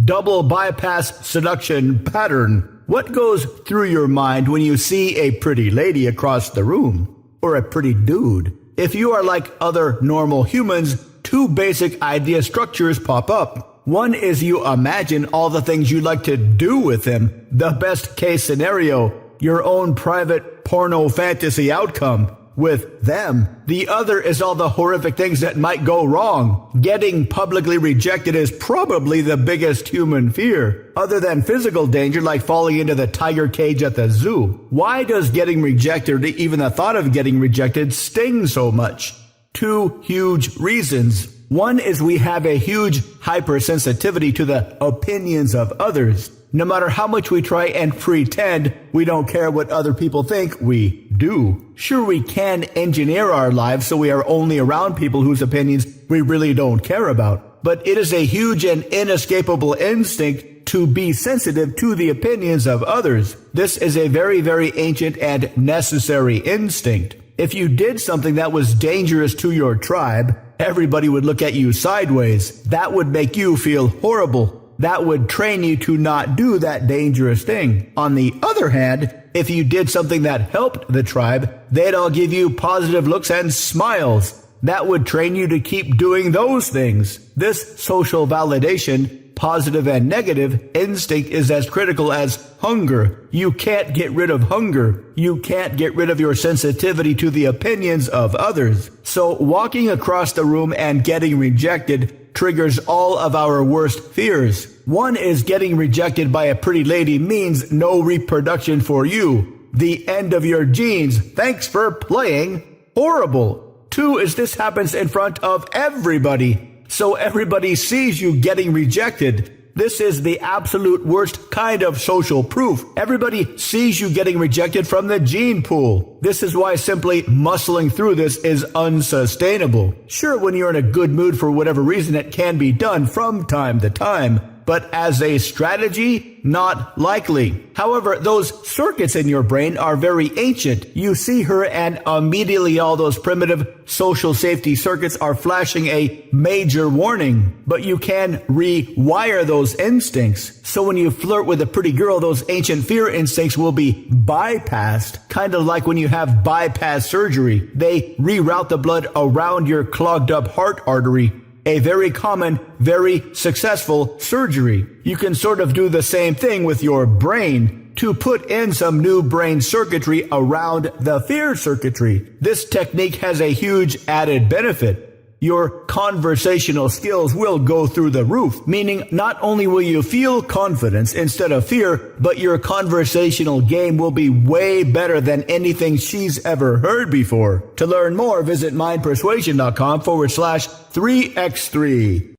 double bypass seduction pattern. What goes through your mind when you see a pretty lady across the room? Or a pretty dude? If you are like other normal humans, two basic idea structures pop up. One is you imagine all the things you'd like to do with him. The best case scenario, your own private porno fantasy outcome with them. The other is all the horrific things that might go wrong. Getting publicly rejected is probably the biggest human fear, other than physical danger like falling into the tiger cage at the zoo. Why does getting rejected, or even the thought of getting rejected, sting so much? Two huge reasons. One is we have a huge hypersensitivity to the opinions of others. No matter how much we try and pretend we don't care what other people think, we do. Sure, we can engineer our lives so we are only around people whose opinions we really don't care about. But it is a huge and inescapable instinct to be sensitive to the opinions of others. This is a very, very ancient and necessary instinct. If you did something that was dangerous to your tribe, everybody would look at you sideways. That would make you feel horrible. That would train you to not do that dangerous thing. On the other hand, if you did something that helped the tribe, they'd all give you positive looks and smiles. That would train you to keep doing those things. This social validation, positive and negative, instinct is as critical as hunger. You can't get rid of hunger. You can't get rid of your sensitivity to the opinions of others. So walking across the room and getting rejected triggers all of our worst fears. One is getting rejected by a pretty lady means no reproduction for you. The end of your genes. Thanks for playing. Horrible. Two is this happens in front of everybody. So everybody sees you getting rejected. This is the absolute worst kind of social proof. Everybody sees you getting rejected from the gene pool. This is why simply muscling through this is unsustainable. Sure, when you're in a good mood for whatever reason, it can be done from time to time. But as a strategy, not likely. However, those circuits in your brain are very ancient. You see her and immediately all those primitive social safety circuits are flashing a major warning. But you can rewire those instincts. So when you flirt with a pretty girl, those ancient fear instincts will be bypassed. Kind of like when you have bypass surgery. They reroute the blood around your clogged up heart artery. A very common, very successful surgery. You can sort of do the same thing with your brain to put in some new brain circuitry around the fear circuitry. This technique has a huge added benefit. Your conversational skills will go through the roof, meaning not only will you feel confidence instead of fear, but your conversational game will be way better than anything she's ever heard before. To learn more, visit mindpersuasion.com/3x3.